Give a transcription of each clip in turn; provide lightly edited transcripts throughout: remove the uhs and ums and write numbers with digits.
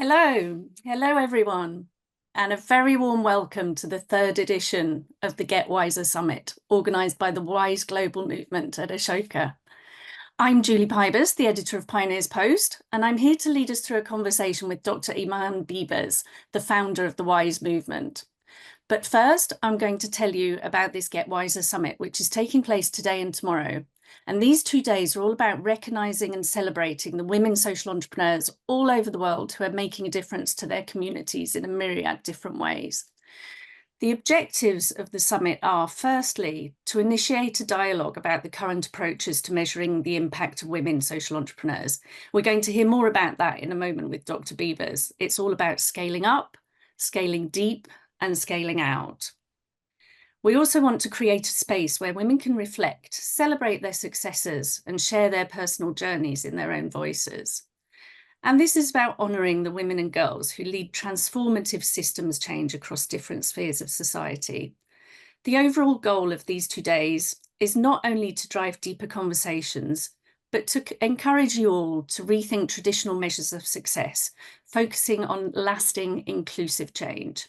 Hello everyone, and a very warm welcome to the third edition of the Get Wiser Summit, organised by the Wise Global Movement at Ashoka. I'm Julie Pybus, the editor of Pioneers Post, and I'm here to lead us through a conversation with Dr. Iman Bibars, the founder of the Wise Movement. But first, I'm going to tell you about this Get Wiser Summit, which is taking place today and tomorrow. And these 2 days are all about recognising and celebrating the women social entrepreneurs all over the world who are making a difference to their communities in a myriad different ways. The objectives of the summit are, firstly, to initiate a dialogue about the current approaches to measuring the impact of women social entrepreneurs. We're going to hear more about that in a moment with Dr. Bibars. It's all about scaling up, scaling deep, and scaling out. We also want to create a space where women can reflect, celebrate their successes, and share their personal journeys in their own voices. And this is about honouring the women and girls who lead transformative systems change across different spheres of society. The overall goal of these 2 days is not only to drive deeper conversations, but to encourage you all to rethink traditional measures of success, focusing on lasting, inclusive change.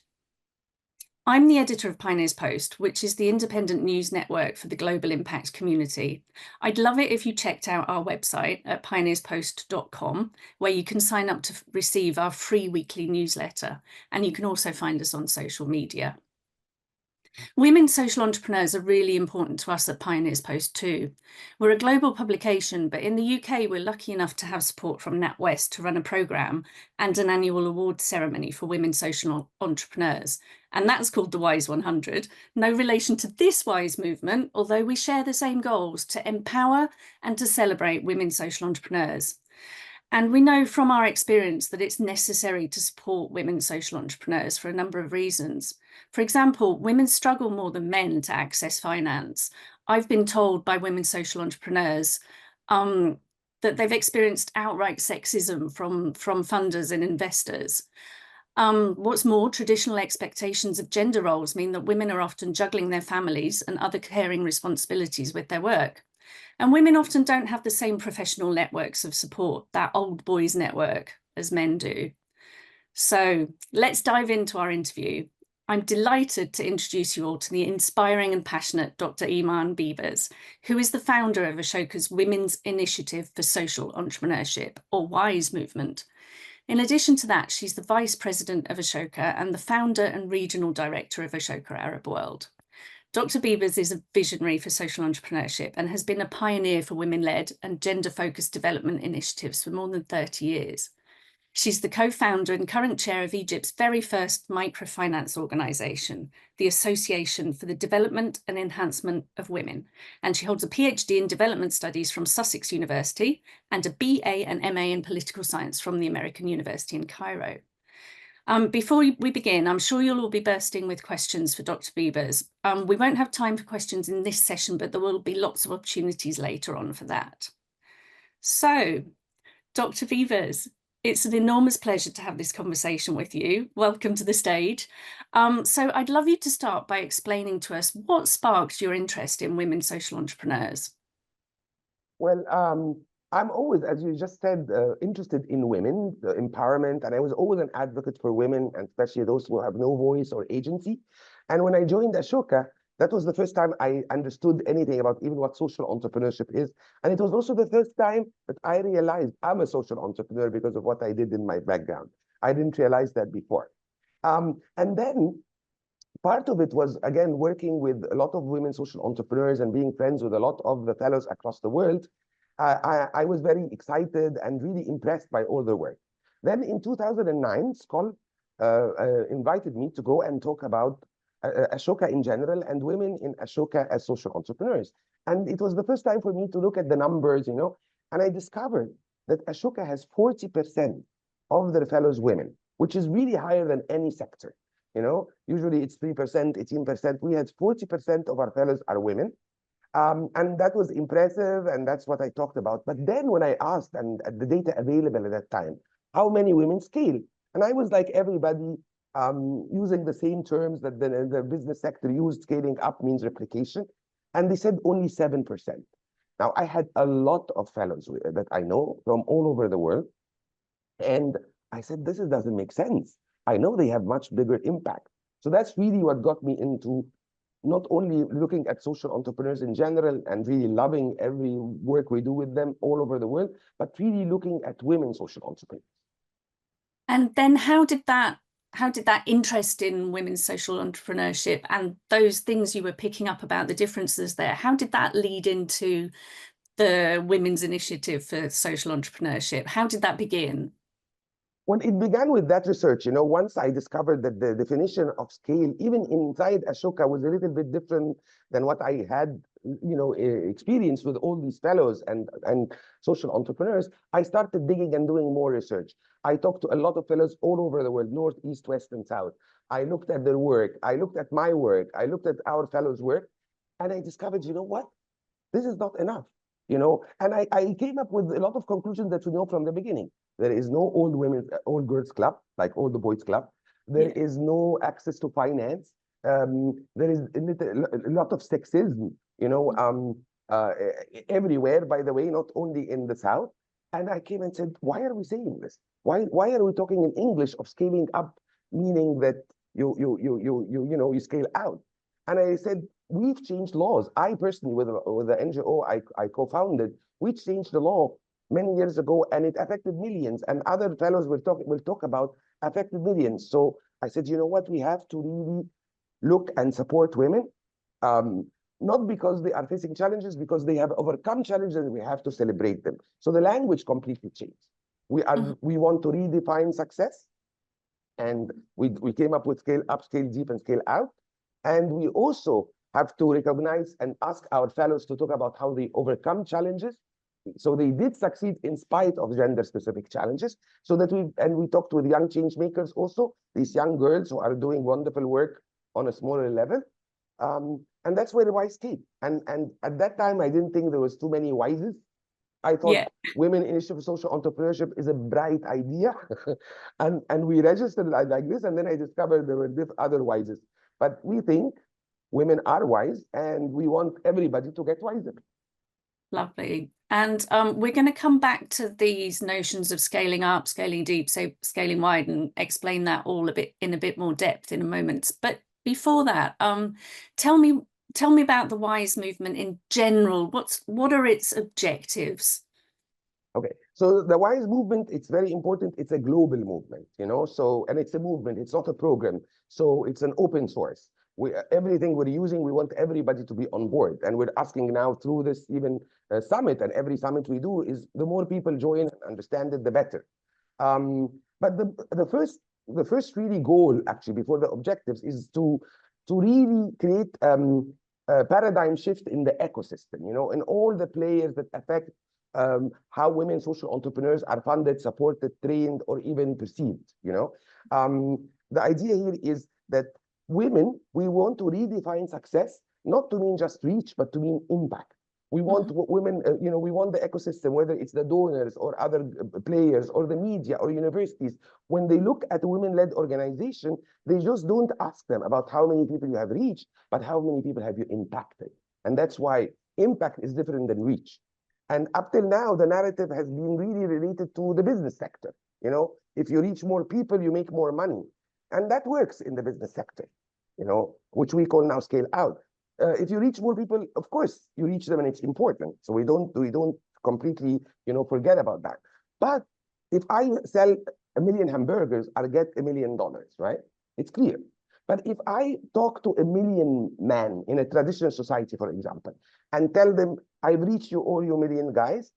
I'm the editor of Pioneers Post, which is the independent news network for the global impact community. I'd love it if you checked out our website at pioneerspost.com, where you can sign up to receive our free weekly newsletter, and you can also find us on social media. Women social entrepreneurs are really important to us at Pioneers Post too. We're a global publication, but in the UK, we're lucky enough to have support from NatWest to run a programme and an annual awards ceremony for women social entrepreneurs. And that's called the Wise 100. No relation to this Wise movement, although we share the same goals to empower and to celebrate women social entrepreneurs. And we know from our experience that it's necessary to support women social entrepreneurs for a number of reasons. For example, women struggle more than men to access finance. I've been told by women social entrepreneurs that they've experienced outright sexism from funders and investors. What's more, traditional expectations of gender roles mean that women are often juggling their families and other caring responsibilities with their work. And women often don't have the same professional networks of support, that old boys network, as men do. So let's dive into our interview. I'm delighted to introduce you all to the inspiring and passionate Dr. Iman Bibars, who is the founder of Ashoka's Women's Initiative for Social Entrepreneurship, or WISE movement. In addition to that, she's the Vice President of Ashoka and the founder and regional director of Ashoka Arab World. Dr. Bibars is a visionary for social entrepreneurship and has been a pioneer for women-led and gender-focused development initiatives for more than 30 years. She's the co-founder and current chair of Egypt's very first microfinance organisation, the Association for the Development and Enhancement of Women, and she holds a PhD in Development Studies from Sussex University and a BA and MA in Political Science from the American University in Cairo. Before we begin, I'm sure you'll all be bursting with questions for Dr. Bibars. We won't have time for questions in this session, but there will be lots of opportunities later on for that. So, Dr. Bibars, it's an enormous pleasure to have this conversation with you. Welcome to the stage. So I'd love you to start by explaining to us what sparked your interest in women social entrepreneurs. Well, I'm always, as you just said, interested in women, the empowerment, and I was always an advocate for women, and especially those who have no voice or agency. And when I joined Ashoka, that was the first time I understood anything about even what social entrepreneurship is. And it was also the first time that I realized I'm a social entrepreneur because of what I did in my background. I didn't realize that before. And then part of it was, again, working with a lot of women social entrepreneurs and being friends with a lot of the fellows across the world. I was very excited and really impressed by all their work. Then in 2009, Skoll invited me to go and talk about Ashoka in general and women in Ashoka as social entrepreneurs. And it was the first time for me to look at the numbers, and I discovered that Ashoka has 40% of their fellows women, which is really higher than any sector. Usually it's 3%, 18%. We had 40% of our fellows are women. And that was impressive, and that's what I talked about. But then when I asked, and the data available at that time, how many women scale? And I was like everybody, using the same terms that the business sector used. Scaling up means replication. And they said only 7%. Now, I had a lot of fellows that I know from all over the world. And I said, this doesn't make sense. I know they have much bigger impact. So that's really what got me into not only looking at social entrepreneurs in general and really loving every work we do with them all over the world, but really looking at women social entrepreneurs. And then how did that interest in women's social entrepreneurship and those things you were picking up about the differences there, how did that lead into the Women's Initiative for Social Entrepreneurship? How did that begin? Well, it began with that research. Once I discovered that the definition of scale, even inside Ashoka, was a little bit different than what I had, experienced with all these fellows and social entrepreneurs, I started digging and doing more research. I talked to a lot of fellows all over the world, North, East, West, and South. I looked at their work. I looked at my work. I looked at our fellows' work. And I discovered, you know what? This is not enough. And I came up with a lot of conclusions that we know from the beginning. There is no old girls club, like all the boys club. There is no access to finance. There is a lot of sexism, everywhere, by the way, not only in the South. And I came and said, why are we saying this? Why are we talking in English of scaling up, meaning that you scale out? And I said, we've changed laws. I personally, with the NGO I co-founded, we changed the law many years ago, and it affected millions. And other fellows will talk about affected millions. So I said, you know what? We have to really look and support women, not because they are facing challenges, because they have overcome challenges, and we have to celebrate them. So the language completely changed. We want to redefine success, and we came up with scale up, scale deep, and scale out. And we also have to recognize and ask our fellows to talk about how they overcome challenges. So they did succeed in spite of gender-specific challenges. So that we talked with young change makers also, these young girls who are doing wonderful work on a smaller level. And that's where the WISE came. And at that time, I didn't think there was too many WISEs. I thought Women Initiative for Social Entrepreneurship is a bright idea. and we registered like this, and then I discovered there were other WISEs. But we think women are wise, and we want everybody to get wiser. Lovely. And we're going to come back to these notions of scaling up, scaling deep, so scaling wide, and explain that all in a bit more depth in a moment. But before that, tell me about the WISE movement in general. What are its objectives? Okay, so the WISE movement, it's very important. It's a global movement, and it's a movement. It's not a program. So it's an open source. Everything we're using, we want everybody to be on board. And we're asking now through this even summit, and every summit we do is the more people join and understand it, the better. But the first really goal, actually, before the objectives, is to really create a paradigm shift in the ecosystem, in all the players that affect how women social entrepreneurs are funded, supported, trained, or even perceived. The idea here is that women, we want to redefine success, not to mean just reach, but to mean impact. We want women, we want the ecosystem, whether it's the donors or other players or the media or universities. When they look at a women-led organization, they just don't ask them about how many people you have reached, but how many people have you impacted. And that's why impact is different than reach. And up till now, the narrative has been really related to the business sector. If you reach more people, you make more money. And that works in the business sector, which we call now scale out. If you reach more people, of course, you reach them and it's important. So we don't completely, forget about that. But if I sell 1 million hamburgers, I'll get $1 million, right? It's clear. But if I talk to 1 million men in a traditional society, for example, and tell them, I've reached you all, you million guys,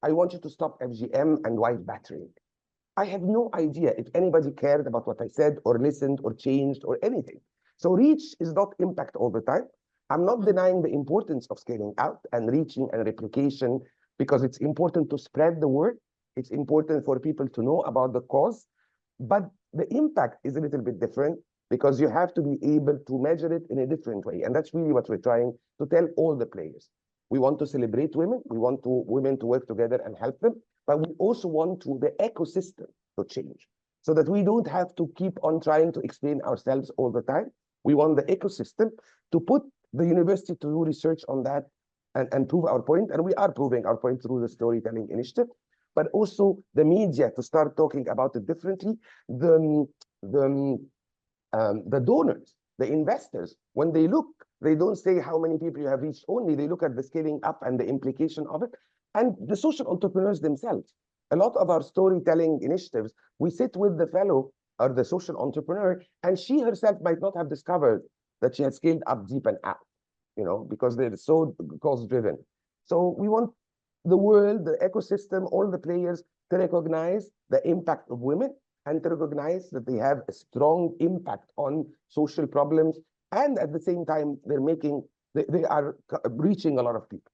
I want you to stop FGM and wife battering. I have no idea if anybody cared about what I said or listened or changed or anything. So reach is not impact all the time. I'm not denying the importance of scaling out and reaching and replication, because it's important to spread the word. It's important for people to know about the cause. But the impact is a little bit different, because you have to be able to measure it in a different way. And that's really what we're trying to tell all the players. We want to celebrate women. We want women to work together and help them. But we also want the ecosystem to change, so that we don't have to keep on trying to explain ourselves all the time. We want the ecosystem to put the university to do research on that and prove our point. And we are proving our point through the storytelling initiative. but also the media to start talking about it differently. The donors, the investors, when they look, they don't say how many people you have reached only, they look at the scaling up and the implication of it. And the social entrepreneurs themselves. A lot of our storytelling initiatives, we sit with the fellow or the social entrepreneur, and she herself might not have discovered that she has scaled up, deep, and out, because they're so cost-driven. So we want the world, the ecosystem, all the players to recognize the impact of women and to recognize that they have a strong impact on social problems, and at the same time, they are reaching a lot of people.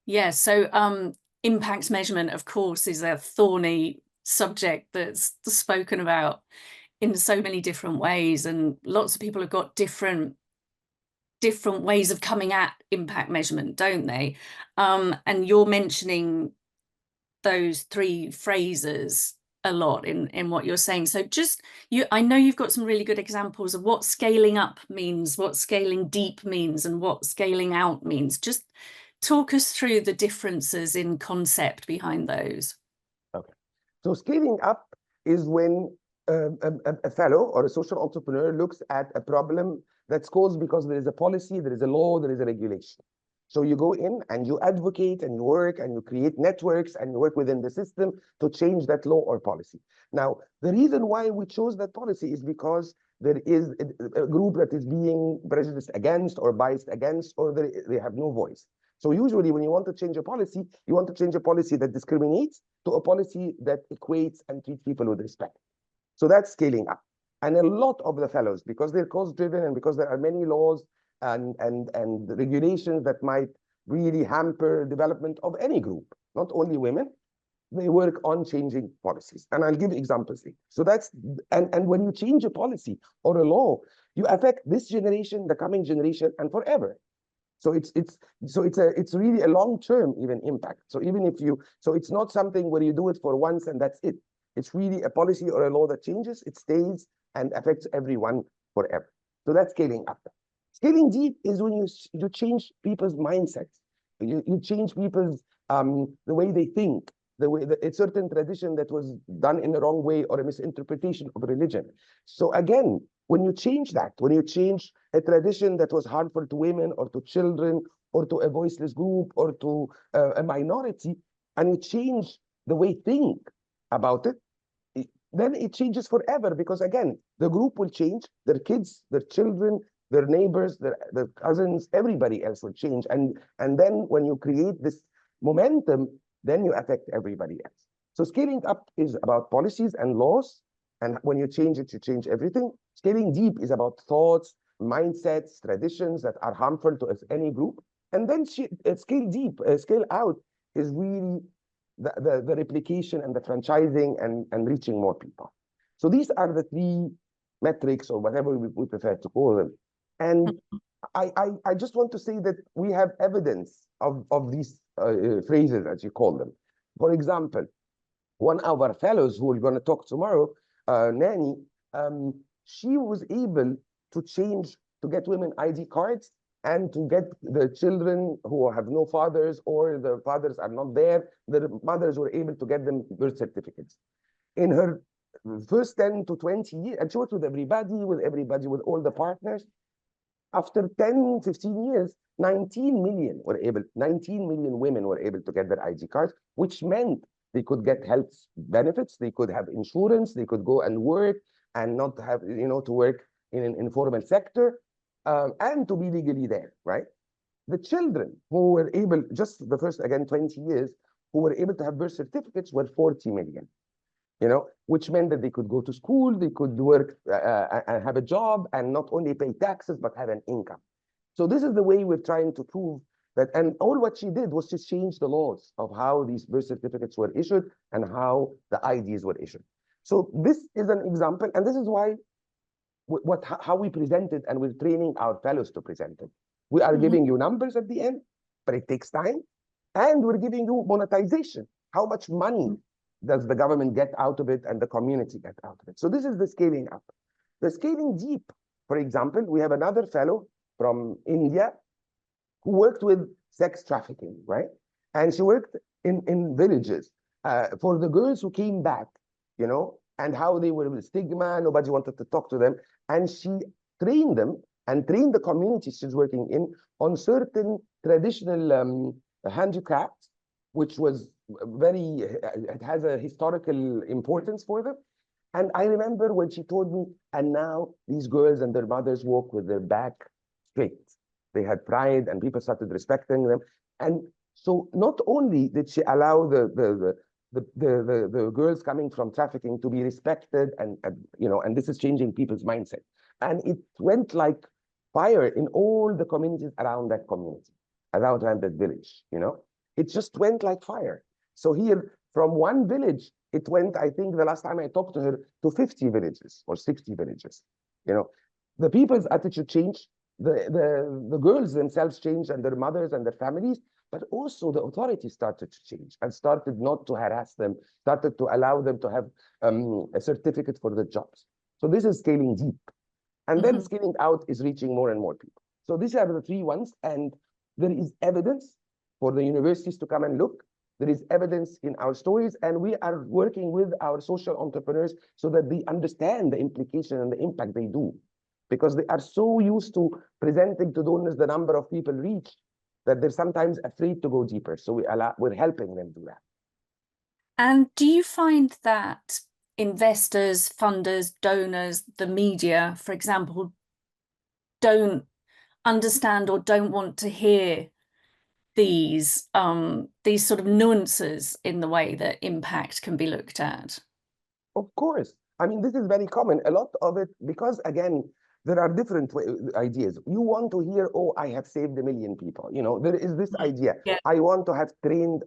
Yeah, so impact measurement, of course, is a thorny subject that's spoken about in so many different ways, and lots of people have got different ways of coming at impact measurement, don't they? And you're mentioning those three phrases a lot in what you're saying. So I know you've got some really good examples of what scaling up means, what scaling deep means, and what scaling out means. Just talk us through the differences in concept behind those. Okay. So scaling up is when a fellow or a social entrepreneur looks at a problem that's caused because there is a policy, there is a law, there is a regulation. So you go in and you advocate and you work and you create networks and you work within the system to change that law or policy. Now, the reason why we chose that policy is because there is a group that is being prejudiced against or biased against, or they have no voice. So usually when you want to change a policy, you want to change a policy that discriminates to a policy that equates and treats people with respect. So that's scaling up. And a lot of the fellows, because they're cost-driven and because there are many laws and regulations that might really hamper development of any group, not only women, they work on changing policies. And I'll give examples here. So that's, and when you change a policy or a law, you affect this generation, the coming generation, and forever. So it's really a long-term even impact. So it's not something where you do it for once and that's it. It's really a policy or a law that changes, it stays and affects everyone forever. So that's scaling up. Scaling deep is when you change people's mindsets. You change people's the way they think, the way that a certain tradition that was done in the wrong way or a misinterpretation of religion. So again, when you change that, when you change a tradition that was harmful to women or to children or to a voiceless group or to a minority, and you change the way think about it, then it changes forever, because again, the group will change, their kids, their children, their neighbors, their cousins, everybody else will change. And then when you create this momentum, then you affect everybody else. So scaling up is about policies and laws. And when you change it, you change everything. Scaling deep is about thoughts, mindsets, traditions that are harmful to any group. And then scale out is really the replication and the franchising and reaching more people. So these are the three metrics, or whatever we prefer to call them. And I just want to say that we have evidence of these phrases, as you call them. For example, one of our fellows who we're going to talk tomorrow, Nani, she was able to get women ID cards and to get the children who have no fathers or the fathers are not there, the mothers were able to get them birth certificates. In her first 10 to 20 years, and she worked with everybody, with all the partners. After 10, 15 years, 19 million women were able to get their ID cards, which meant they could get health benefits, they could have insurance, they could go and work and not have, to work in an informal sector, and to be legally there, right? The children who were able, just the first, again, 20 years, who were able to have birth certificates were 40 million, which meant that they could go to school, they could work and have a job and not only pay taxes, but have an income. So this is the way we're trying to prove that, and all what she did was just change the laws of how these birth certificates were issued and how the IDs were issued. So this is an example, and this is why how we present it, and we're training our fellows to present it. We are giving you numbers at the end, but it takes time, and we're giving you monetization. How much money does the government get out of it and the community get out of it? So this is the scaling up. The scaling deep, for example, we have another fellow from India who worked with sex trafficking, right? And she worked in villages. for the girls who came back, you know, and how they were with stigma, nobody wanted to talk to them. And she trained them and trained the community she's working in on certain traditional handicrafts, which was very, it has a historical importance for them. And I remember when she told me, and now these girls and their mothers walk with their back straight. They had pride and people started respecting them. And so not only did she allow the girls coming from trafficking to be respected and you know, and this is changing people's mindset. And it went like fire in all the communities around that community, around that village, you know. It just went like fire. So here, from one village, it went, I think the last time I talked to her, to 50 villages or 60 villages. You know, the people's attitude changed, the girls themselves changed and their mothers and their families, but also the authorities started to change and started not to harass them, started to allow them to have a certificate for the jobs. So this is scaling deep. And then scaling out is reaching more and more people. So these are the three ones. And there is evidence for the universities to come and look. There is evidence in our stories, and we are working with our social entrepreneurs so that they understand the implication and the impact they do, because they are so used to presenting to donors the number of people reached that they're sometimes afraid to go deeper. So we're helping them do that. And do you find that investors, funders, donors, the media, for example, don't understand or don't want to hear these sort of nuances in the way that impact can be looked at? Of course. I mean, this is very common. A lot of it, because again, there are different ideas. You want to hear, oh, I have saved 1 million people. You know, there is this idea. Yeah. I want to have trained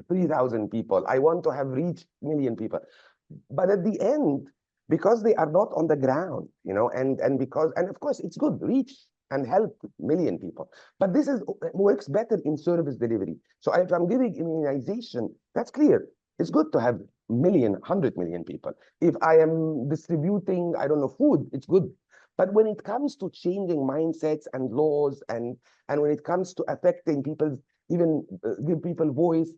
3,000 people. I want to have reached 1 million people. But at the end, because they are not on the ground, you know, and of course it's good, reach and help 1 million people. But this works better in service delivery. So if I'm giving immunization, that's clear. It's good to have 1 million, 100 million people. If I am distributing, I don't know, food, it's good. But when it comes to changing mindsets and laws, and when it comes to affecting people, even give people voice,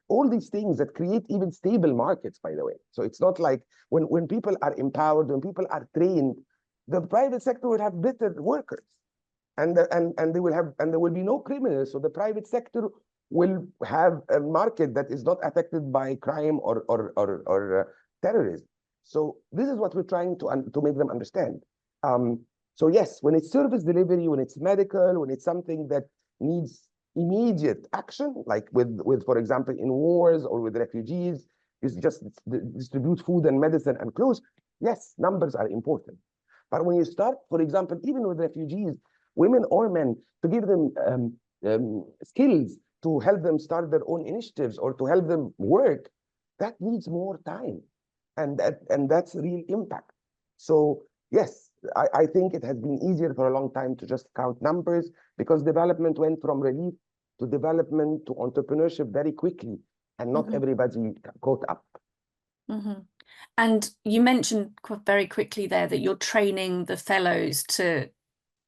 all these things that create even stable markets, by the way. So it's not like when people are empowered, when people are trained, the private sector will have better workers. And they will have, and there will be no criminals. So the private sector will have a market that is not affected by crime or terrorism. So this is what we're trying to make them understand. So yes, when it's service delivery, when it's medical, when it's something that needs immediate action, like with for example, in wars or with refugees, is just distribute food and medicine and clothes. Yes, numbers are important. But when you start, for example, even with refugees, women or men, to give them skills to help them start their own initiatives or to help them work, that needs more time. And that's real impact. So yes, I think it has been easier for a long time to just count numbers, because development went from relief to development to entrepreneurship very quickly, and not everybody caught up. And you mentioned very quickly there that you're training the fellows to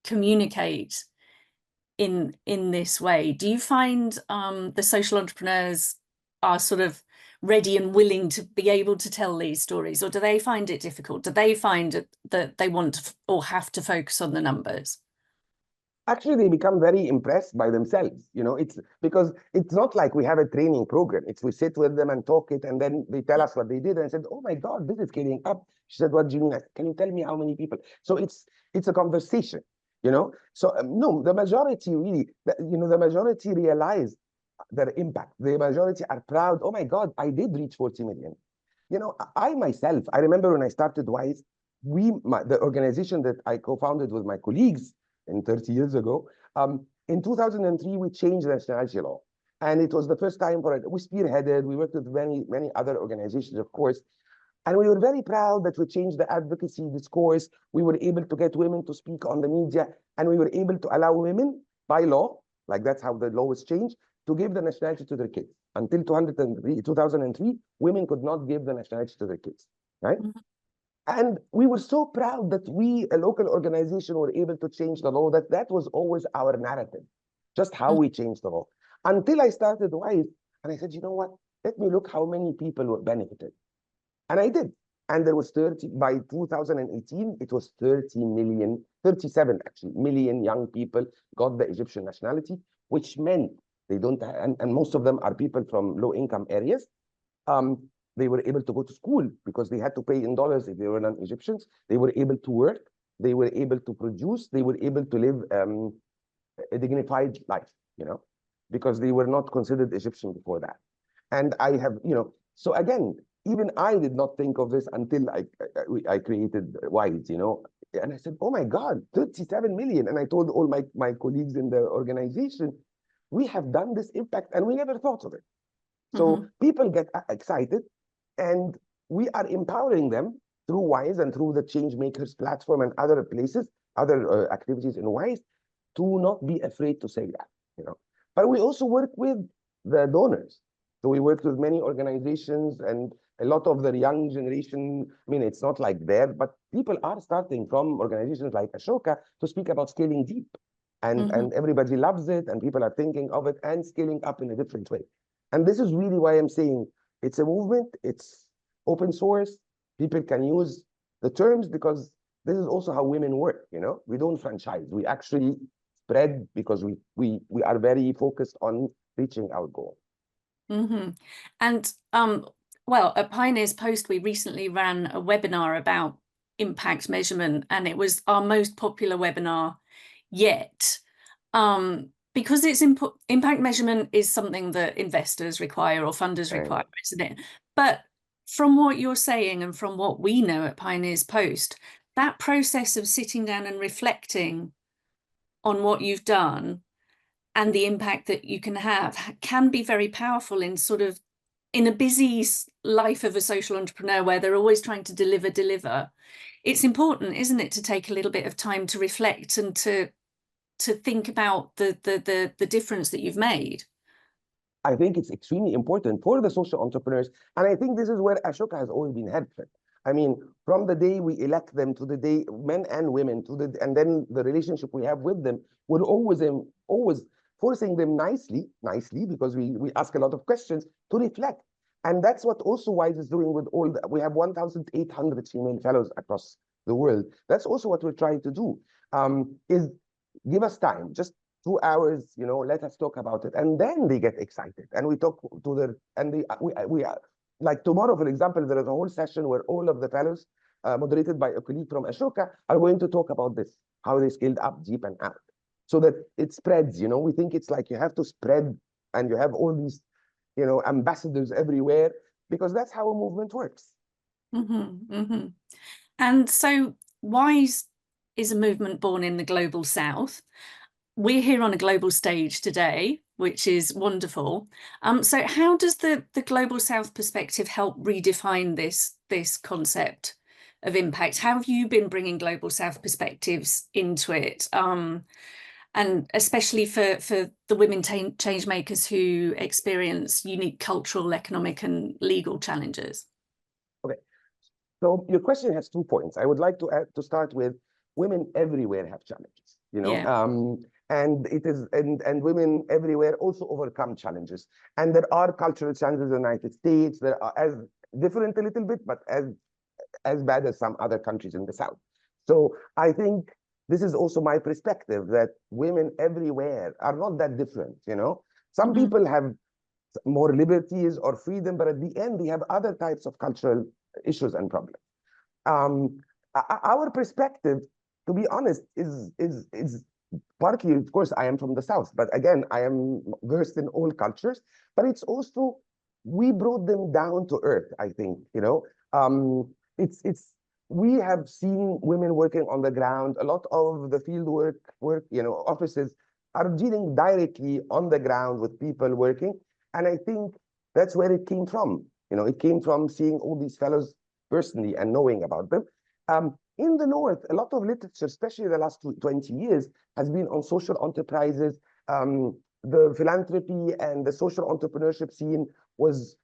communicate in this way. Do you find the social entrepreneurs are sort of ready and willing to be able to tell these stories, or do they find it difficult? Do they find that they want to or have to focus on the numbers? Actually, they become very impressed by themselves. You know, it's because it's not like we have a training program. It's we sit with them and talk it, and then they tell us what they did. And I said, oh my God, this is scaling up. She said, what do you mean? Can you tell me how many people? So it's a conversation, you know? So no, the majority really, the majority realize their impact. The majority are proud. Oh my God, I did reach 40 million. You know, I myself, I remember when I started WISE, the organization that I co-founded with my colleagues, 30 years ago, in 2003, we changed the nationality law. And it was the first time we spearheaded, we worked with many other organizations, of course. And we were very proud that we changed the advocacy discourse. We were able to get women to speak on the media, and we were able to allow women by law, like that's how the law was changed, to give the nationality to their kids. Until 2003, women could not give the nationality to their kids, right? And we were so proud that we, a local organization, were able to change the law. That was always our narrative, just how we changed the law. Until I started WISE, and I said, you know what? let me look how many people were benefited. And I did. And there was 30, by 2018, it was 30 million, 37 actually, million young people got the Egyptian nationality, which meant they don't, and most of them are people from low income areas. They were able to go to school because they had to pay in dollars if they were non-Egyptians. They were able to work. They were able to produce. They were able to live a dignified life, because they were not considered Egyptian before that. And I have, so again, even I did not think of this until I created WISE, and I said, oh my God, 37 million. And I told all my colleagues in the organization, we have done this impact and we never thought of it. So people get excited, and we are empowering them through WISE and through the Change Makers platform and other places, other activities in WISE, to not be afraid to say that, But we also work with the donors. So we worked with many organizations, and a lot of the young generation, I mean, it's not like there, but people are starting from organizations like Ashoka to speak about scaling deep. And everybody loves it, and people are thinking of it and scaling up in a different way. And this is really why I'm saying it's a movement, it's open source, people can use the terms, because this is also how women work, We don't franchise, we actually spread, because we are very focused on reaching our goal. And well, at Pioneers Post, we recently ran a webinar about impact measurement, and it was our most popular webinar yet. Because it's impact measurement is something that investors require or funders require, isn't it? But from what you're saying and from what we know at Pioneers Post, that process of sitting down and reflecting on what you've done and the impact that you can have can be very powerful in a busy life of a social entrepreneur where they're always trying to deliver. It's important, isn't it, to take a little bit of time to reflect and to think about the difference that you've made. I think it's extremely important for the social entrepreneurs. And I think this is where Ashoka has always been helpful. I mean, from the day we elect them to the day, men and women, and then the relationship we have with them, we're always forcing them nicely, because we ask a lot of questions to reflect. And that's what also WISE is doing with we have 1,800 female fellows across the world. That's also what we're trying to do, is give us time, just 2 hours, let us talk about it. And then they get excited. And we talk to we like tomorrow, for example, there is a whole session where all of the fellows, moderated by a colleague from Ashoka, are going to talk about this, how they scaled up, deep, and out, so that it spreads. We think it's like you have to spread, and you have all these, ambassadors everywhere, because that's how a movement works. And so WISE is a movement born in the global South. We're here on a global stage today, which is wonderful. So how does the global South perspective help redefine this concept of impact? How have you been bringing global South perspectives into it? And especially for the women change makers who experience unique cultural, economic, and legal challenges. Okay, so your question has 2 points. I would like to start with women everywhere have challenges, and it is and women everywhere also overcome challenges. And there are cultural challenges in the United States that are as different a little bit, but as bad as some other countries in the South. So I think this is also my perspective, that women everywhere are not that different, Some people have more liberties or freedom, but at the end, they have other types of cultural issues and problems. Our perspective, to be honest, is partly, of course, I am from the South, but again, I am versed in all cultures, but it's also, we brought them down to earth, I think, we have seen women working on the ground. A lot of the field work, offices are dealing directly on the ground with people working. And I think that's where it came from. It came from seeing all these fellows personally and knowing about them. In the North, a lot of literature, especially the last 20 years, has been on social enterprises. The philanthropy and the social entrepreneurship scene was,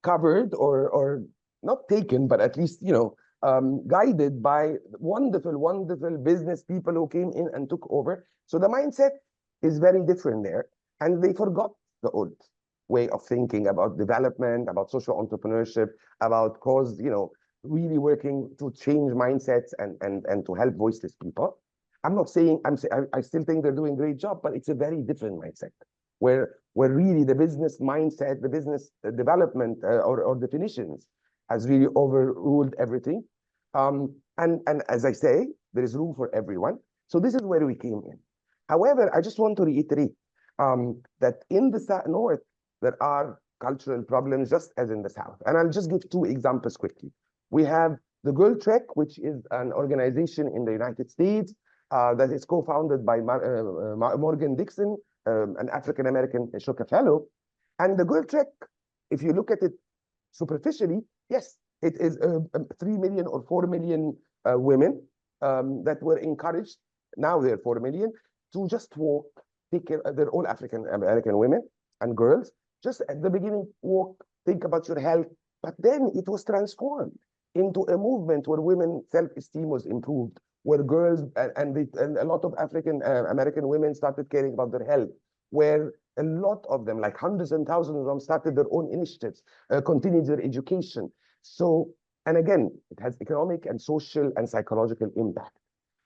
covered or not taken, but at least, guided by wonderful business people who came in and took over. So the mindset is very different there. And they forgot the old way of thinking about development, about social entrepreneurship, about cause, really working to change mindsets and to help voiceless people. I'm not saying I still think they're doing a great job, but it's a very different mindset where really the business mindset, the business development or definitions has really overruled everything. And as I say, there is room for everyone. So this is where we came in. However, I just want to reiterate that in the North, there are cultural problems just as in the South. And I'll just give two examples quickly. We have the Girl Trek, which is an organization in the United States that is co-founded by Morgan Dixon, an African-American Ashoka Fellow. And the Girl Trek, if you look at it superficially, yes, it is 3 million or 4 million women that were encouraged, now they're 4 million, to just walk, take care, they're all African-American women and girls, just at the beginning, walk, think about your health, but then it was transformed into a movement where women's self-esteem was improved, where girls and a lot of African-American women started caring about their health, where a lot of them, like hundreds and thousands of them, started their own initiatives, continued their education. So, and again, it has economic and social and psychological impact.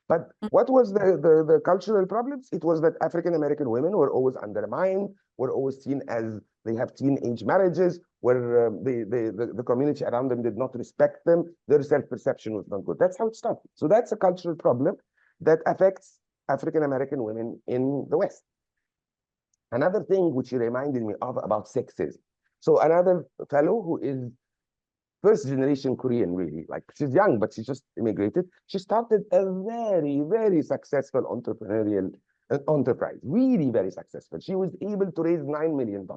But what was the cultural problems? It was that African-American women were always undermined, were always seen as they have teenage marriages, where the community around them did not respect them, their self-perception was not good. That's how it started. So that's a cultural problem that affects African-American women in the West. Another thing which you reminded me of about sexism. So another fellow who is first generation Korean, really, like she's young, but she just immigrated. She started a very, very successful entrepreneurial enterprise, really very successful. She was able to raise $9 million.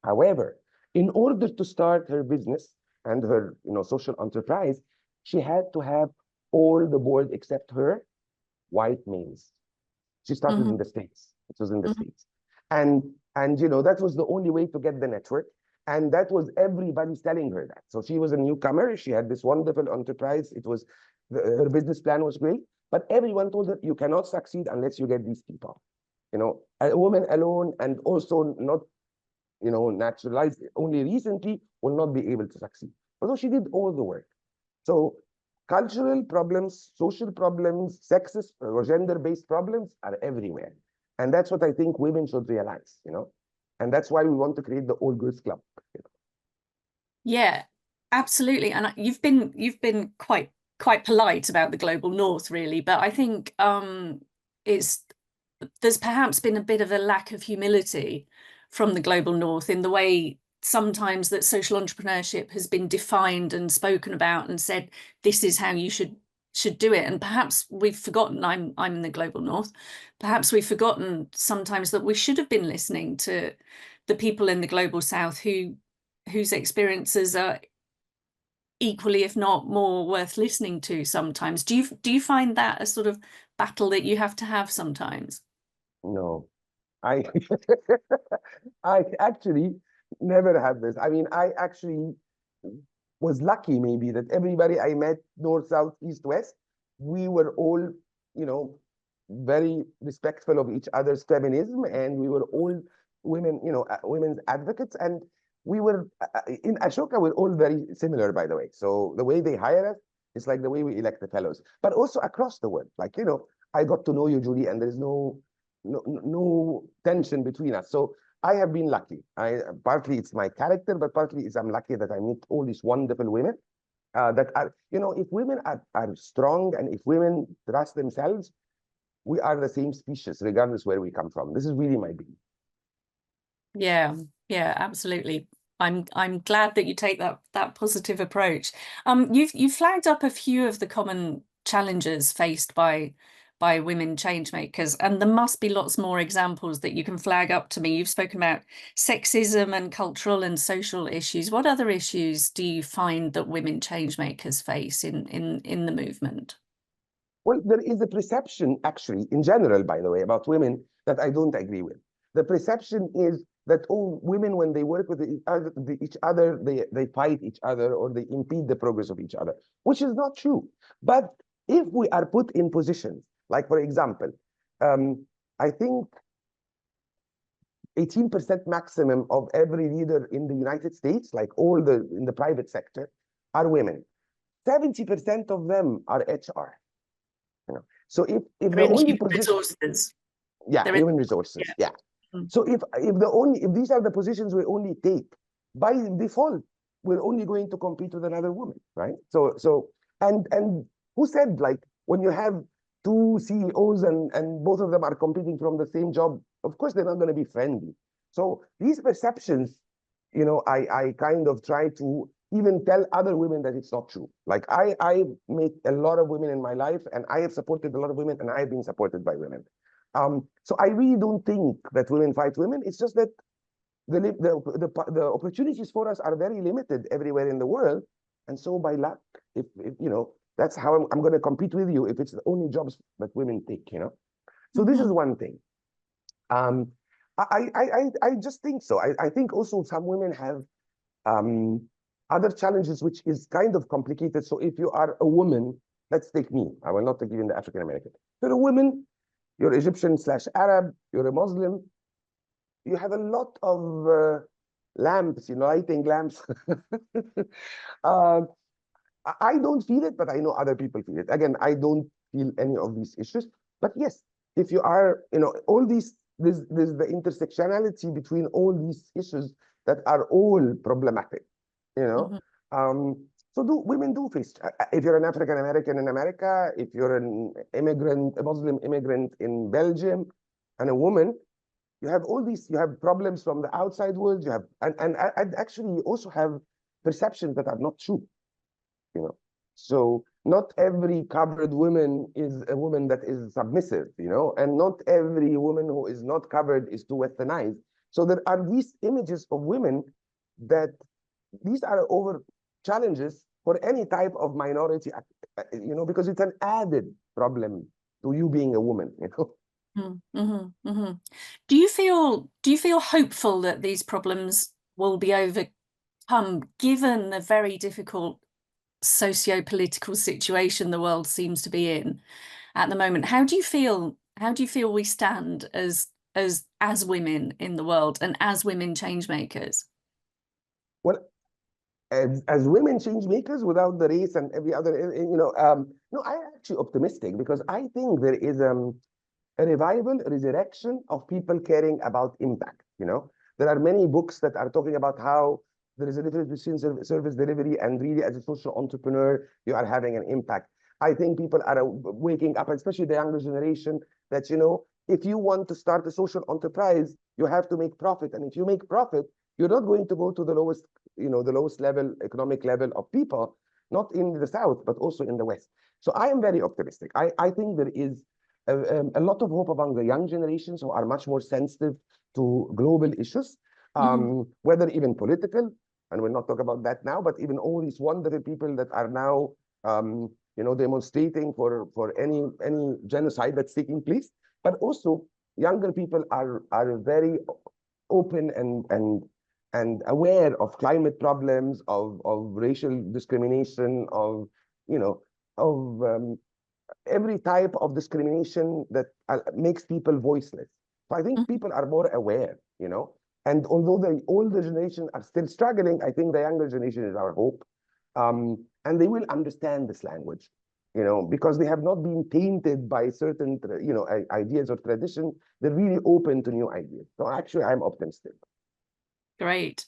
However, in order to start her business and her social enterprise, she had to have all the board except her white males. She started in the States. It was in the States. And that was the only way to get the network. And that was everybody telling her that. So she was a newcomer. She had this wonderful enterprise. It was her business plan was great, but everyone told her you cannot succeed unless you get these people. A woman alone and also not, naturalized only recently will not be able to succeed. Although she did all the work. So cultural problems, social problems, sexist or gender-based problems are everywhere. And that's what I think women should realize, And that's why we want to create the All Girls Club. Yeah, absolutely. And you've been quite polite about the global north, really, but I think there's perhaps been a bit of a lack of humility from the global north in the way sometimes that social entrepreneurship has been defined and spoken about and said this is how you should do it. And perhaps we've forgotten, I'm in the global north, perhaps we've forgotten sometimes that we should have been listening to the people in the global south whose experiences are equally, if not more, worth listening to sometimes. Do you find that a sort of battle that you have to have sometimes? No, I I actually never had this. I mean, I actually was lucky maybe that everybody I met, north, south, east, west, we were all, very respectful of each other's feminism, and we were all women, women's advocates, and we were in Ashoka, we're all very similar, by the way. So the way they hire us is like the way we elect the fellows, but also across the world. Like, I got to know you, Julie, and there's no tension between us. So I have been lucky. Partly it's my character, but partly it's I'm lucky that I meet all these wonderful women that are, if women are strong and if women trust themselves, we are the same species, regardless where we come from. This is really my belief. Yeah, absolutely. I'm glad that you take that positive approach. You've flagged up a few of the common challenges faced by women change makers, and there must be lots more examples that you can flag up to me. You've spoken about sexism and cultural and social issues. What other issues do you find that women change makers face in the movement? Well, there is a perception, actually, in general, by the way, about women that I don't agree with. The perception is that women, when they work with each other, they fight each other or they impede the progress of each other, which is not true. But if we are put in positions, like for example, I think 18% maximum of every leader in the United States, like all in the private sector, are women. 70% of them are HR. You know, so if They're the in only human position, resources. yeah, They're in, human resources, yeah. yeah. So if these are the positions we only take, by default, we're only going to compete with another woman, right? And who said, like, when you have two CEOs and both of them are competing from the same job, of course they're not going to be friendly. So these perceptions, you know, I kind of try to even tell other women that it's not true. Like I met a lot of women in my life, and I have supported a lot of women, and I've been supported by women. So I really don't think that women fight women. It's just that the opportunities for us are very limited everywhere in the world, and so by luck, if you know, that's how I'm going to compete with you if it's the only jobs that women take, you know. So this is one thing. Um, I just think so. I think also some women have other challenges, which is kind of complicated. So if you are a woman, let's take me. I will not take even the African American. You're a woman, you're Egyptian/Arab, you're a Muslim, you have a lot of lamps, you know, lighting lamps. uh, I don't feel it, but I know other people feel it. Again, I don't feel any of these issues. But yes, if you are, you know, all these, there's the intersectionality between all these issues that are all problematic, you know. So women do face, if you're an African American in America, if you're an immigrant, a Muslim immigrant in Belgium, and a woman, you have all these, you have problems from the outside world, you have, and actually you also have perceptions that are not true, you know. So not every covered woman is a woman that is submissive, you know, and not every woman who is not covered is too westernized. So there are these images of women that these are over challenges for any type of minority, you know, because it's an added problem to you being a woman, you know. Do you feel hopeful that these problems will be overcome, given the very difficult socio-political situation the world seems to be in at the moment? How do you feel we stand as women in the world and as women change makers? Well, as women change makers, without the race and every other, you know, no, I'm actually optimistic, because I think there is a revival, resurrection of people caring about impact. You know, there are many books that are talking about how there is a difference between service delivery and really, as a social entrepreneur, you are having an impact. I think people are waking up, especially the younger generation, that, you know, if you want to start a social enterprise, you have to make profit. And if you make profit, you're not going to go to the lowest, you know, the lowest level, economic level of people, not in the South, but also in the West. So I am very optimistic. I think there is a lot of hope among the young generations who are much more sensitive to global issues, whether even political, and we'll not talk about that now, but even all these wonderful people that are now, you know, demonstrating for any genocide that's taking place. But also, younger people are very open and aware of climate problems, of racial discrimination, of, you know, of every type of discrimination that makes people voiceless. So I think people are more aware, you know. And although the older generation are still struggling, I think the younger generation is our hope. And they will understand this language, you know, because they have not been tainted by certain, you know, ideas or tradition. They're really open to new ideas. So actually, I'm optimistic. Great.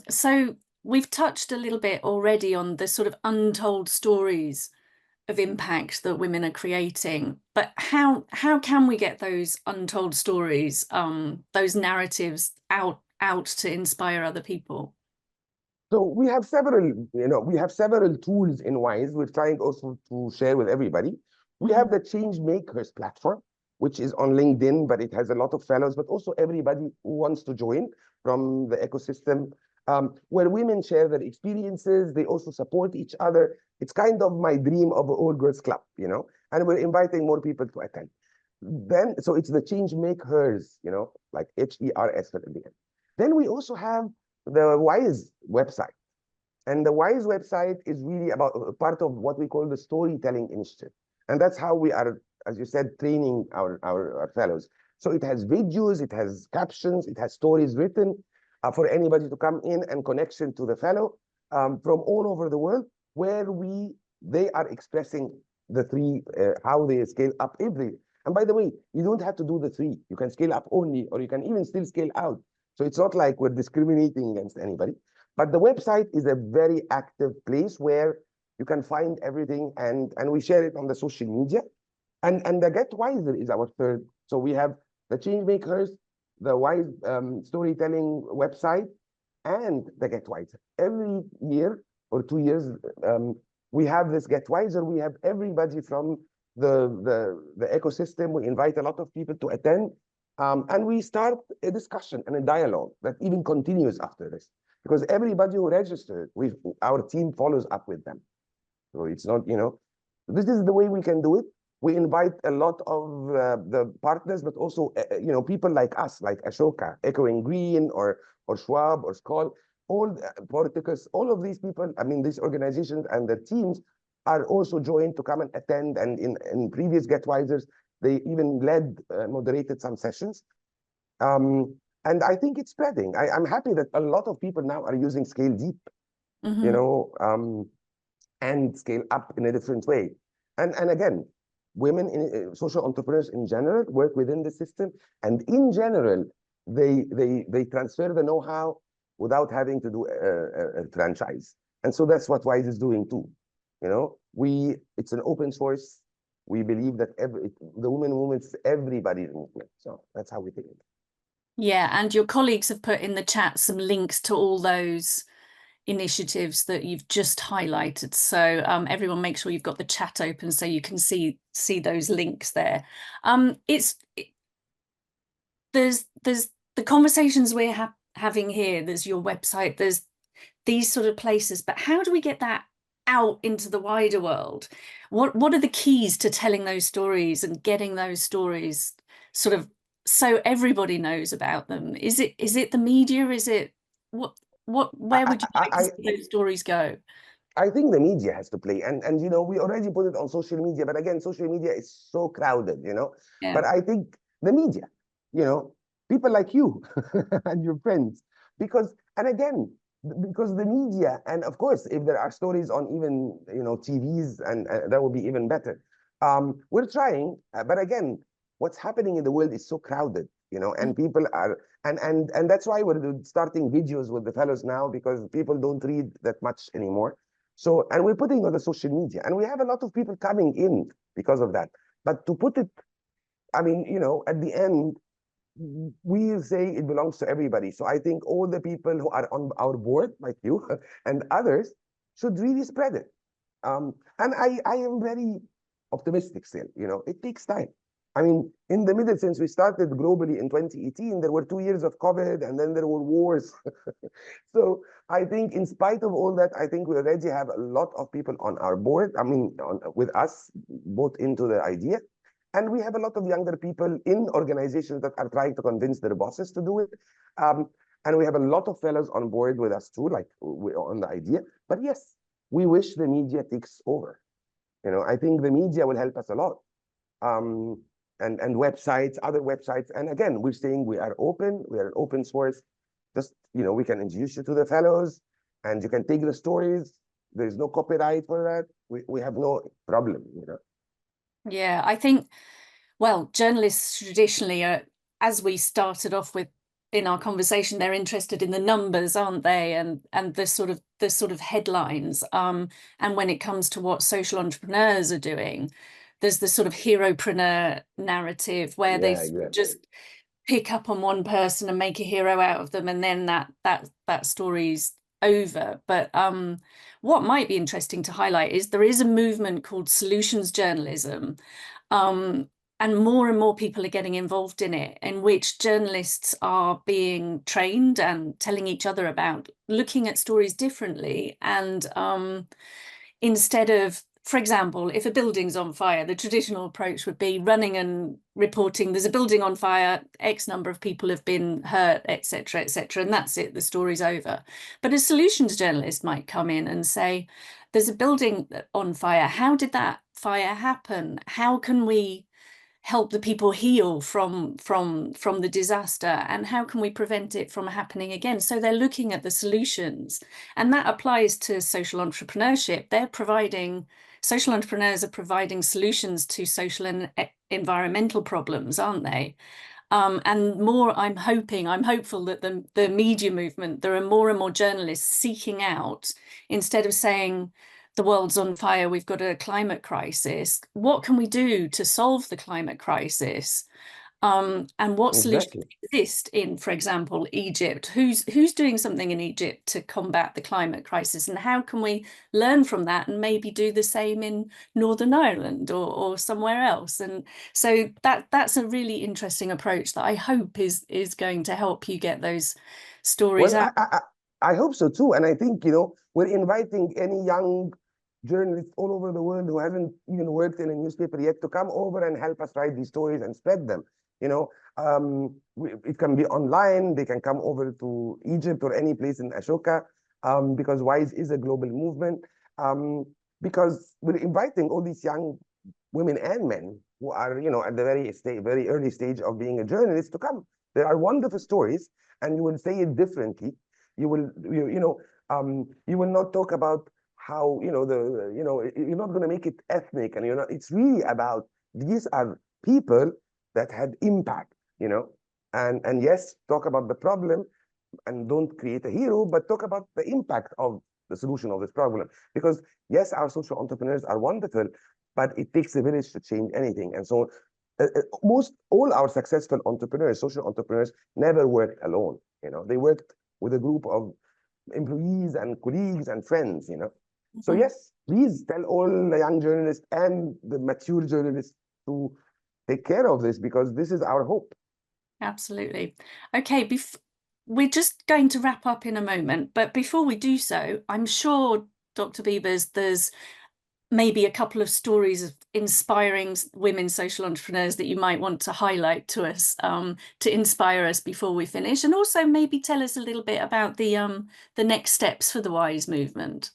So we've touched a little bit already on the sort of untold stories of impact that women are creating, but how can we get those untold stories, those narratives out to inspire other people? So we have several, you know, we have several tools in WISE. We're trying also to share with everybody. We have the Change Makers platform, which is on LinkedIn, but it has a lot of fellows, but also everybody who wants to join from the ecosystem, where women share their experiences. They also support each other. It's kind of my dream of an all-girls club, you know, and we're inviting more people to attend. Then, so it's the Change Makers, you know, like HERS for the end. Then we also have the WISE website. And the WISE website is really about part of what we call the storytelling initiative. And that's how we are, as you said, training our fellows. So it has videos, it has captions, it has stories written for anybody to come in and connection to the fellow from all over the world, where they are expressing the three, how they scale up every. And by the way, you don't have to do the three. You can scale up only, or you can even still scale out. So it's not like we're discriminating against anybody. But the website is a very active place where you can find everything, and we share it on the social media. And the Get Wiser is our third. So we have the Changemakers, the Wise storytelling website, and the Get Wiser. Every year or 2 years, we have this Get Wiser. We have everybody from the ecosystem. We invite a lot of people to attend, and we start a discussion and a dialogue that even continues after this, because everybody who registered, our team follows up with them. So it's not, this is the way we can do it. We invite a lot of the partners, but also, people like us, like Ashoka, Echoing Green, or Schwab, or Skoll, all Porticus, all of these people, I mean, these organizations and their teams are also joined to come and attend. And in previous Get Wisers, they even moderated some sessions. And I think it's spreading. I'm happy that a lot of people now are using Scale Deep, and Scale Up in a different way. And again, women in social entrepreneurs in general work within the system, and in general, they transfer the know-how without having to do a franchise. And so that's what Wise is doing too. It's an open source. We believe that the women movement's everybody's movement. So that's how we think it. Yeah, and your colleagues have put in the chat some links to all those initiatives that you've just highlighted. So everyone make sure you've got the chat open so you can see those links there. There's the conversations we're having here, there's your website, there's these sort of places, but how do we get that out into the wider world? What are the keys to telling those stories and getting those stories sort of so everybody knows about them? Is it the media? Is it where would you like to see those stories go? I think the media has to play, and we already put it on social media, but again, social media is so crowded, Yeah. But I think the media, people like you and your friends, because the media, and of course, if there are stories on even TVs, and that would be even better. We're trying, but again, what's happening in the world is so crowded, and people are, and that's why we're starting videos with the fellows now, because people don't read that much anymore. So, and we're putting on the social media, and we have a lot of people coming in because of that. But to put it, I mean, at the end, we say it belongs to everybody. So I think all the people who are on our board, like you and others, should really spread it. And I am very optimistic still. It takes time. I mean, in the middle, since we started globally in 2018, there were 2 years of COVID, and then there were wars. So I think in spite of all that, I think we already have a lot of people on our board, I mean, with us, both into the idea. And we have a lot of younger people in organizations that are trying to convince their bosses to do it. And we have a lot of fellows on board with us too, like on the idea. But yes, we wish the media takes over. I think the media will help us a lot. And websites, other websites. And again, we're saying we are open, we are an open source. Just, we can introduce you to the fellows, and you can take the stories. There's no copyright for that. We have no problem, Yeah, I think, well, journalists traditionally are, as we started off with in our conversation, they're interested in the numbers, aren't they? And the sort of headlines. And when it comes to what social entrepreneurs are doing, there's the sort of heropreneur narrative where they just pick up on one person and make a hero out of them, and then that story's over. But what might be interesting to highlight is there is a movement called solutions journalism, and more people are getting involved in it, in which journalists are being trained and telling each other about looking at stories differently. And instead of, for example, if a building's on fire, the traditional approach would be running and reporting there's a building on fire, X number of people have been hurt, etc., and that's it, the story's over. But a solutions journalist might come in and say, there's a building on fire. How did that fire happen? How can we help the people heal from the disaster, and how can we prevent it from happening again? So they're looking at the solutions, and that applies to social entrepreneurship. Social entrepreneurs are providing solutions to social and environmental problems, aren't they? And more, I'm hopeful that the media movement, there are more and more journalists seeking out, instead of saying the world's on fire, we've got a climate crisis, what can we do to solve the climate crisis? And what solutions Exactly. exist in, for example, Egypt? Who's doing something in Egypt to combat the climate crisis, and how can we learn from that and maybe do the same in Northern Ireland or somewhere else? And so that's a really interesting approach that I hope is going to help you get those stories Well, out. I hope so too. And I think, we're inviting any young journalist all over the world who hasn't even worked in a newspaper yet to come over and help us write these stories and spread them. It can be online. They can come over to Egypt or any place in Ashoka, because WISE is a global movement. Because we're inviting all these young women and men who are, at the very early stage of being a journalist to come. There are wonderful stories, and you will say it differently. You will, you will not talk about how, you're not going to make it ethnic, and it's really about, these are people that had impact, and yes, talk about the problem and don't create a hero, but talk about the impact of the solution of this problem. Because yes, our social entrepreneurs are wonderful, but it takes a village to change anything. And so most all our successful entrepreneurs, social entrepreneurs, never worked alone. They worked with a group of employees and colleagues and friends. So yes, please tell all the young journalists and the mature journalists to take care of this, because this is our hope. Absolutely. Okay, we're just going to wrap up in a moment, but before we do so, I'm sure, Dr. Bibars, there's maybe a couple of stories of inspiring women social entrepreneurs that you might want to highlight to us, to inspire us before we finish, and also maybe tell us a little bit about the next steps for the WISE movement.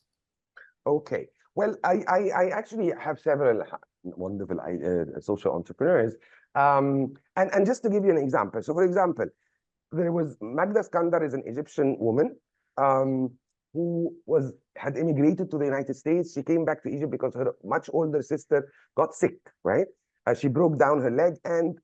Okay. Well, I actually have several wonderful social entrepreneurs. And just to give you an example. So, for example, there was Magda Skandar, is an Egyptian woman, who had immigrated to the United States. She came back to Egypt because her much older sister got sick, right? She broke down her leg, and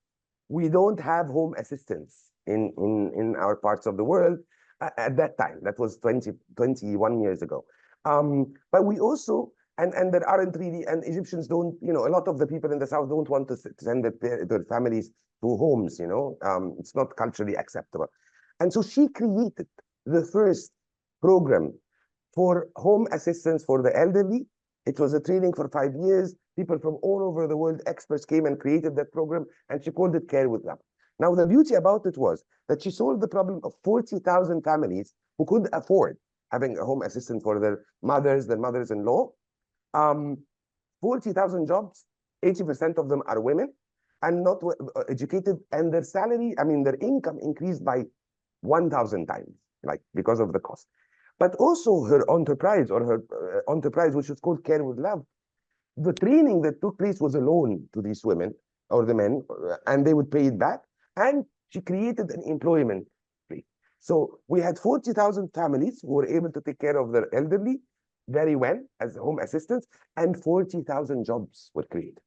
we don't have home assistance in our parts of the world at that time. That was 21 years ago. But we also, and there aren't really, and Egyptians don't, a lot of the people in the South don't want to send their families to homes, it's not culturally acceptable. And so she created the first program for home assistance for the elderly. It was a training for 5 years. People from all over the world, experts, came and created that program, and she called it Care with Love. Now, the beauty about it was that she solved the problem of 40,000 families who could afford having a home assistant for their mothers-in-law. 40,000 jobs, 80% of them are women and not educated, and their salary, their income increased by 1,000 times, like, because of the cost. But also her enterprise, which is called Care with Love, the training that took place was a loan to these women or the men, and they would pay it back. And she created an employment rate. So we had 40,000 families who were able to take care of their elderly very well as home assistants, and 40,000 jobs were created.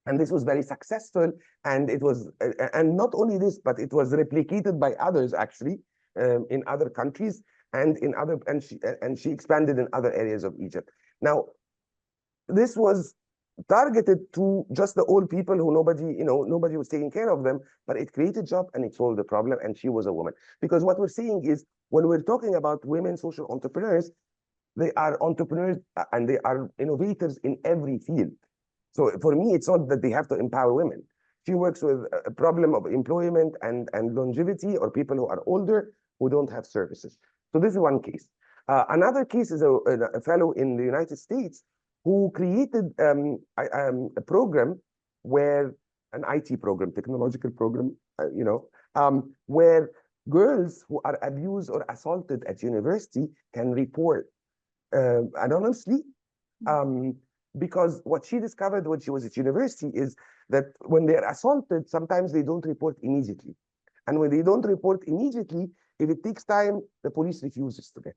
And this was very successful. And it was, and not only this, but it was replicated by others actually, in other countries and and she expanded in other areas of Egypt. Now, this was targeted to just the old people who nobody was taking care of them, but it created job and it solved the problem, and she was a woman. Because what we're saying is, when we're talking about women social entrepreneurs, they are entrepreneurs and they are innovators in every field. So for me, it's not that they have to empower women. She works with a problem of employment and longevity, or people who are older who don't have services. So this is one case. Another case is a fellow in the United States who created a program where, an IT program, technological program, where girls who are abused or assaulted at university can report anonymously, because what she discovered when she was at university is that when they're assaulted, sometimes they don't report immediately. And when they don't report immediately, if it takes time, the police refuses to get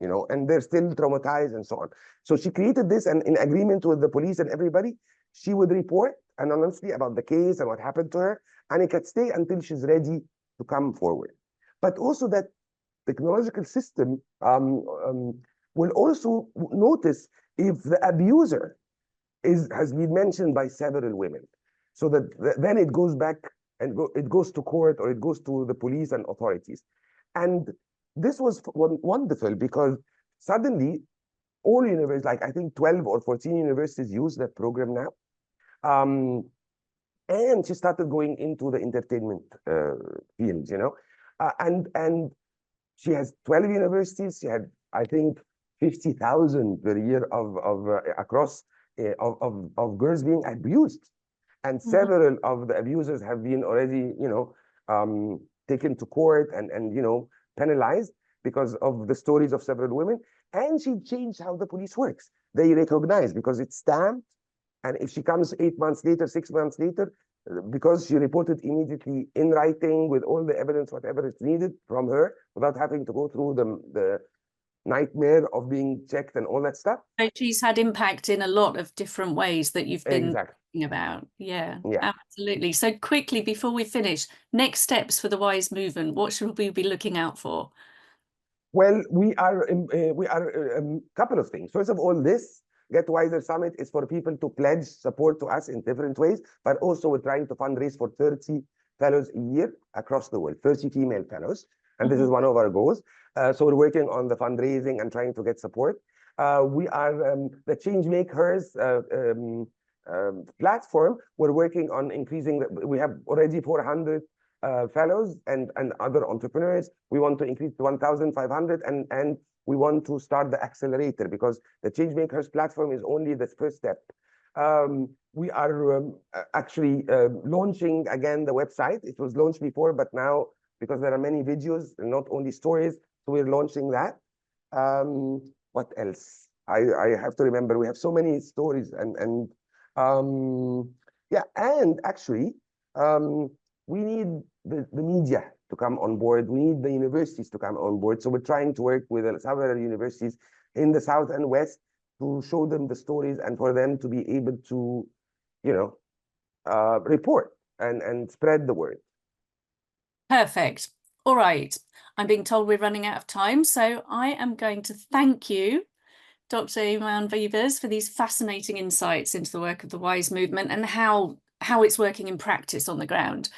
it, and they're still traumatized and so on. So she created this, and in agreement with the police and everybody, she would report anonymously about the case and what happened to her, and it could stay until she's ready to come forward. But also that technological system will also notice if the abuser has been mentioned by several women, so that then it goes back and it goes to court, or it goes to the police and authorities. And this was wonderful, because suddenly all universities, like I think 12 or 14 universities, use that program now. And she started going into the entertainment field, and she has 12 universities. She had, I think, 50,000 per year of across of girls being abused, and several of the abusers have been already, taken to court and penalized because of the stories of several women. And she changed how the police works. They recognize, because it's stamped, and if she comes 8 months later, 6 months later, because she reported immediately in writing with all the evidence, whatever is needed from her, without having to go through the nightmare of being checked and all that stuff. So she's had impact in a lot of different ways that you've been Exactly. talking about. Yeah, Yeah. absolutely. So quickly, before we finish, next steps for the WISE movement, what should we be looking out for? Well, we are a couple of things. First of all, this Get Wiser Summit is for people to pledge support to us in different ways, but also we're trying to fundraise for 30 fellows a year across the world, 30 female fellows. And this is one of our goals. So we're working on the fundraising and trying to get support. We are the Changemakers platform. We're working on increasing. We have already 400 fellows and other entrepreneurs. We want to increase to 1,500, and we want to start the accelerator, because the Changemakers platform is only the first step. We are actually launching again the website. It was launched before, but now, because there are many videos and not only stories, so we're launching that. What else? I have to remember. We have so many stories, and yeah, and actually, we need the media to come on board. We need the universities to come on board. So we're trying to work with several universities in the South and West to show them the stories, and for them to be able to, report and spread the word. Perfect. All right. I'm being told we're running out of time, so I am going to thank you, Dr. Iman Bibars, for these fascinating insights into the work of the WISE movement and how it's working in practice on the ground.